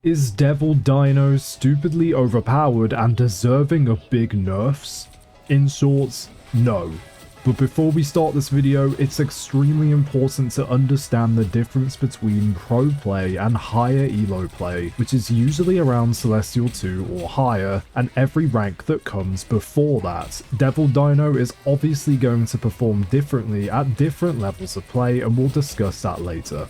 Is Devil Dino stupidly overpowered and deserving of big nerfs? In short, no. But before we start this video, it's extremely important to understand the difference between pro play and higher elo play, which is usually around Celestial 2 or higher, and every rank that comes before that. Devil Dino is obviously going to perform differently at different levels of play, and we'll discuss that later.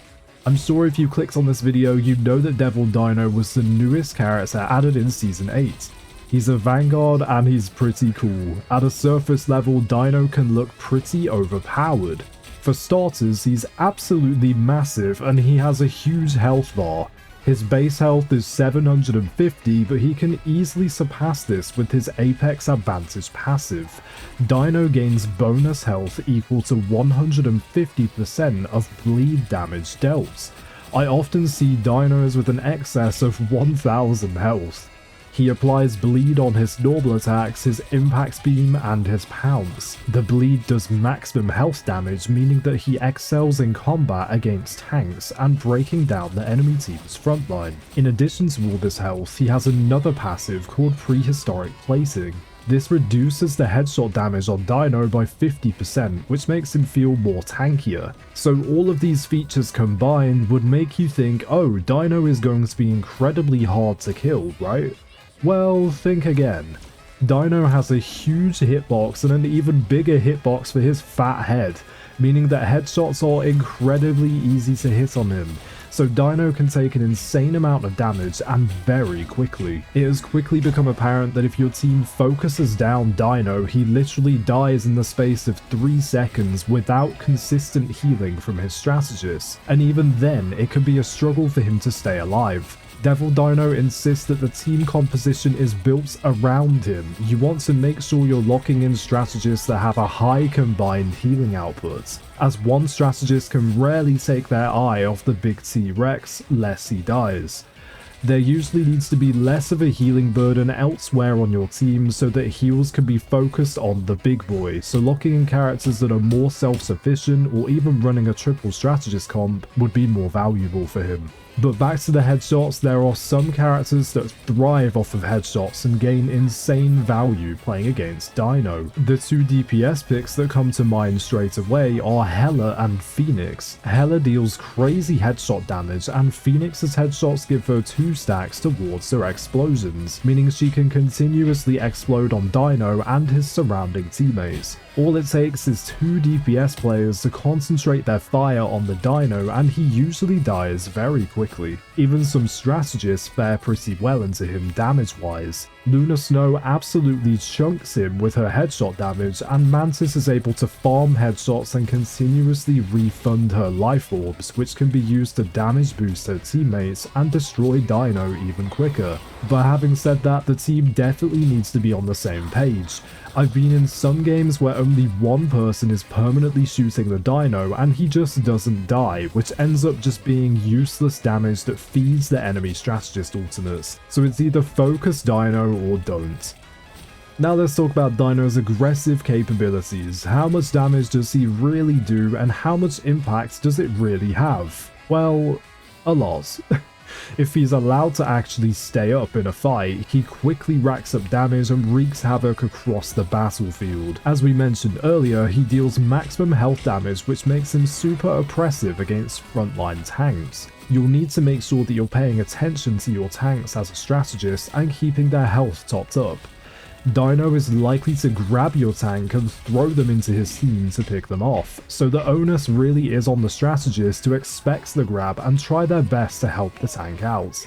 I'm sure if you clicked on this video, you know that Devil Dino was the newest character added in Season 8. He's a Vanguard and he's pretty cool. At a surface level, Dino can look pretty overpowered. For starters, he's absolutely massive and he has a huge health bar. His base health is 750, but he can easily surpass this with his Apex Advantage passive. Dino gains bonus health equal to 150% of bleed damage dealt. I often see dinos with an excess of 1000 health. He applies bleed on his normal attacks, his impact beam, and his pounce. The bleed does maximum health damage, meaning that he excels in combat against tanks and breaking down the enemy team's frontline. In addition to all this health, he has another passive called Prehistoric Plating. This reduces the headshot damage on Dino by 50%, which makes him feel more tankier. So all of these features combined would make you think, oh, Dino is going to be incredibly hard to kill, right? Well, think again. Dino has a huge hitbox and an even bigger hitbox for his fat head, meaning that headshots are incredibly easy to hit on him. So Dino can take an insane amount of damage and very quickly. It has quickly become apparent that if your team focuses down Dino, he literally dies in the space of 3 seconds without consistent healing from his strategist, and even then it can be a struggle for him to stay alive. Devil Dino insists that the team composition is built around him. You want to make sure you're locking in strategists that have a high combined healing output. As one strategist can rarely take their eye off the big T-Rex, lest he dies. There usually needs to be less of a healing burden elsewhere on your team so that heals can be focused on the big boy, so locking in characters that are more self-sufficient or even running a triple strategist comp would be more valuable for him. But back to the headshots, there are some characters that thrive off of headshots and gain insane value playing against Dino. The 2 DPS picks that come to mind straight away are Hela and Phoenix. Hela deals crazy headshot damage and Phoenix's headshots give her 2 stacks towards her explosions, meaning she can continuously explode on Dino and his surrounding teammates. All it takes is 2 DPS players to concentrate their fire on the Dino and he usually dies very quickly. Even some strategists fare pretty well into him damage-wise. Luna Snow absolutely chunks him with her headshot damage, and Mantis is able to farm headshots and continuously refund her life orbs, which can be used to damage boost her teammates and destroy Dino even quicker. But having said that, the team definitely needs to be on the same page. I've been in some games where only one person is permanently shooting the Dino and he just doesn't die, which ends up just being useless damage that feeds the enemy strategist ultimates. So it's either focus Dino or don't. Now let's talk about Dino's aggressive capabilities. How much damage does he really do and how much impact does it really have? Well, a lot. If he's allowed to actually stay up in a fight, he quickly racks up damage and wreaks havoc across the battlefield. As we mentioned earlier, he deals maximum health damage, which makes him super oppressive against frontline tanks. You'll need to make sure that you're paying attention to your tanks as a strategist and keeping their health topped up. Dino is likely to grab your tank and throw them into his team to pick them off, so the onus really is on the strategist to expect the grab and try their best to help the tank out.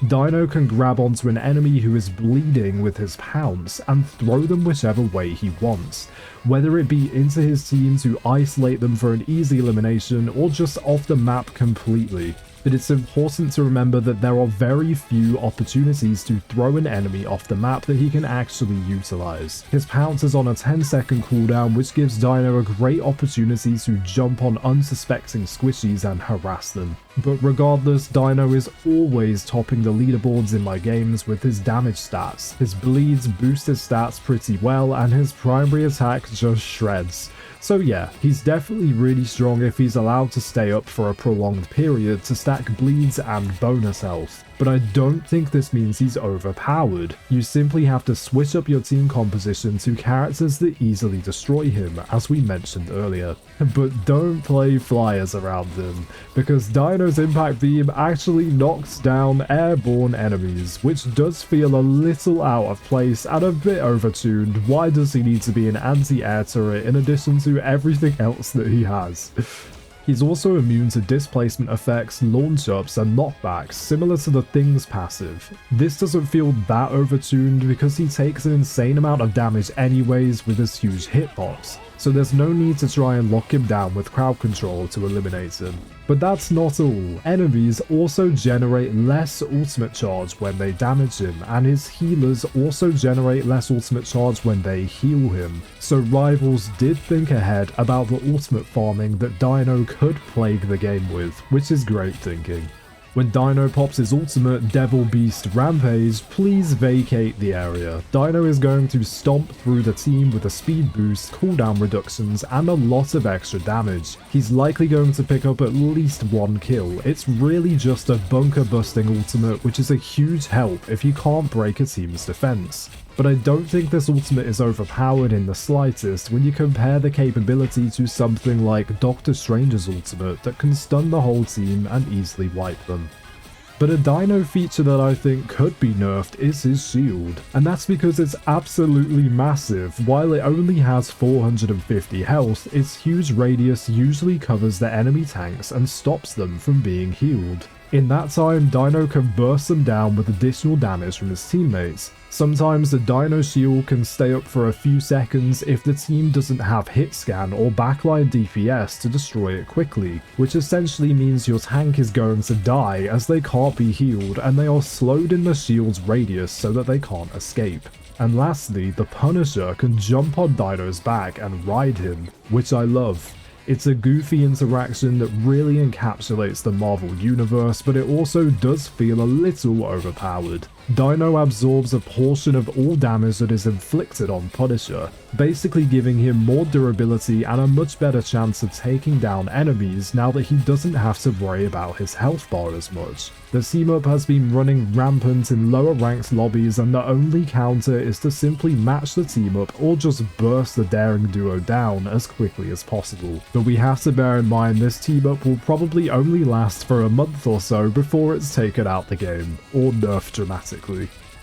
Dino can grab onto an enemy who is bleeding with his pounce and throw them whichever way he wants, whether it be into his team to isolate them for an easy elimination or just off the map completely. But it's important to remember that there are very few opportunities to throw an enemy off the map that he can actually utilize. His pounce is on a 10-second cooldown, which gives Dino a great opportunity to jump on unsuspecting squishies and harass them. But regardless, Dino is always topping the leaderboards in my games with his damage stats. His bleeds boost his stats pretty well and his primary attack just shreds. So yeah, he's definitely really strong if he's allowed to stay up for a prolonged period to stack bleeds and bonus health. but I don't think this means he's overpowered. You simply have to switch up your team composition to characters that easily destroy him, as we mentioned earlier. But don't play flyers around him, because Dino's impact beam actually knocks down airborne enemies, which does feel a little out of place and a bit overtuned. Why does he need to be an anti-air turret in addition to everything else that he has? He's also immune to displacement effects, launch-ups, and knockbacks, similar to the Thing's passive. This doesn't feel that overtuned because he takes an insane amount of damage anyways with his huge hitbox, so there's no need to try and lock him down with crowd control to eliminate him. But that's not all. Enemies also generate less ultimate charge when they damage him, and his healers also generate less ultimate charge when they heal him. So rivals did think ahead about the ultimate farming that Dino could plague the game with, which is great thinking. When Dino pops his ultimate Devil Beast Rampage, please vacate the area. Dino is going to stomp through the team with a speed boost, cooldown reductions, and a lot of extra damage. He's likely going to pick up at least one kill. It's really just a bunker busting ultimate, which is a huge help if you can't break a team's defense. But I don't think this ultimate is overpowered in the slightest when you compare the capability to something like Doctor Strange's ultimate that can stun the whole team and easily wipe them. But a Dino feature that I think could be nerfed is his shield, and that's because it's absolutely massive. While it only has 450 health, its huge radius usually covers the enemy tanks and stops them from being healed. In that time, Dino can burst them down with additional damage from his teammates. Sometimes the Dino shield can stay up for a few seconds if the team doesn't have hit scan or backline DPS to destroy it quickly, which essentially means your tank is going to die as they can't be healed and they are slowed in the shield's radius so that they can't escape. And lastly, the Punisher can jump on Dino's back and ride him, which I love. It's a goofy interaction that really encapsulates the Marvel universe, but it also does feel a little overpowered. Dino absorbs a portion of all damage that is inflicted on Punisher, basically giving him more durability and a much better chance of taking down enemies now that he doesn't have to worry about his health bar as much. The team-up has been running rampant in lower ranked lobbies, and the only counter is to simply match the team-up or just burst the daring duo down as quickly as possible. But we have to bear in mind this team-up will probably only last for a month or so before it's taken out the game, or nerfed dramatically.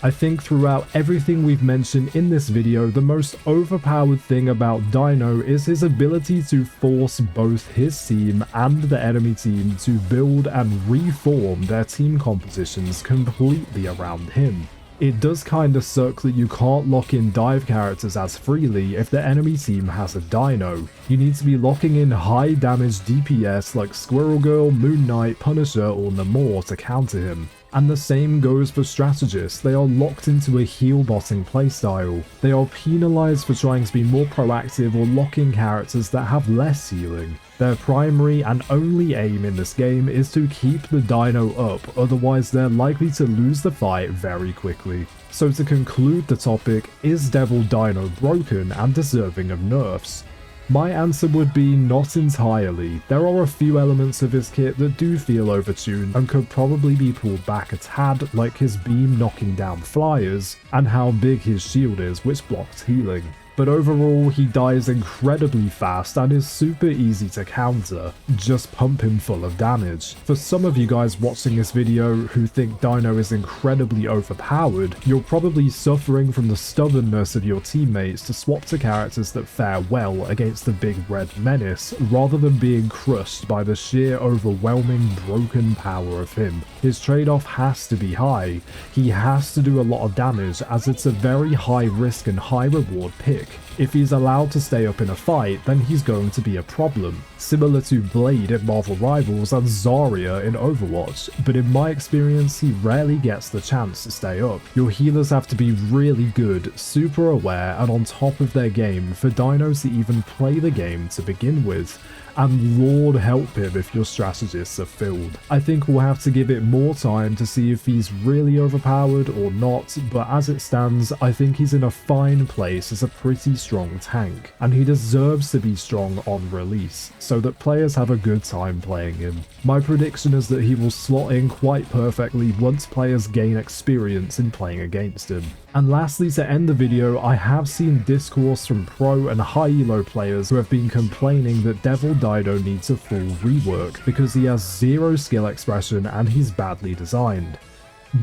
I think throughout everything we've mentioned in this video, the most overpowered thing about Dino is his ability to force both his team and the enemy team to build and reform their team compositions completely around him. It does kinda suck that you can't lock in dive characters as freely if the enemy team has a Dino. You need to be locking in high damage DPS like Squirrel Girl, Moon Knight, Punisher, or Namor to counter him. And the same goes for strategists. They are locked into a heal-botting playstyle. They are penalised for trying to be more proactive or lock in characters that have less healing. Their primary and only aim in this game is to keep the Dino up, otherwise they're likely to lose the fight very quickly. So to conclude the topic, is Devil Dino broken and deserving of nerfs? My answer would be not entirely. There are a few elements of his kit that do feel overtuned and could probably be pulled back a tad, like his beam knocking down flyers, and how big his shield is, which blocks healing. But overall, he dies incredibly fast and is super easy to counter. Just pump him full of damage. For some of you guys watching this video who think Dino is incredibly overpowered, you're probably suffering from the stubbornness of your teammates to swap to characters that fare well against the big red menace, rather than being crushed by the sheer overwhelming broken power of him. His trade-off has to be high. He has to do a lot of damage as it's a very high risk and high reward pick. If he's allowed to stay up in a fight, then he's going to be a problem, similar to Blade in Marvel Rivals and Zarya in Overwatch, but in my experience he rarely gets the chance to stay up. Your healers have to be really good, super aware and on top of their game for Dinos to even play the game to begin with, and Lord help him if your strategists are filled. I think we'll have to give it more time to see if he's really overpowered or not, but as it stands, I think he's in a fine place as a pretty strong tank, and he deserves to be strong on release, so that players have a good time playing him. My prediction is that he will slot in quite perfectly once players gain experience in playing against him. And lastly, to end the video, I have seen discourse from pro and high elo players who have been complaining that Devil Dino needs a full rework because he has zero skill expression and he's badly designed.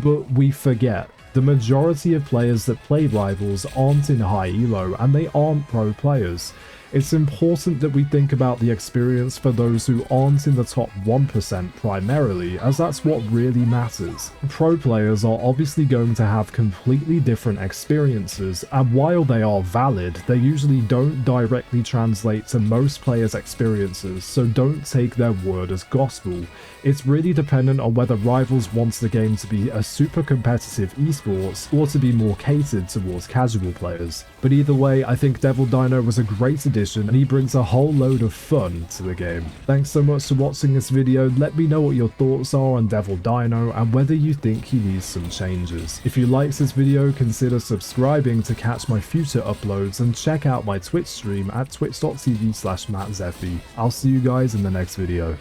But we forget, the majority of players that play Rivals aren't in high elo and they aren't pro players. It's important that we think about the experience for those who aren't in the top 1% primarily, as that's what really matters. Pro players are obviously going to have completely different experiences, and while they are valid, they usually don't directly translate to most players' experiences, so don't take their word as gospel. It's really dependent on whether Rivals wants the game to be a super competitive esports or to be more catered towards casual players. But either way, I think Devil Dino was a great addition and he brings a whole load of fun to the game. Thanks so much for watching this video. Let me know what your thoughts are on Devil Dino and whether you think he needs some changes. If you liked this video, consider subscribing to catch my future uploads and check out my Twitch stream at twitch.tv/mattzeffy. I'll see you guys in the next video.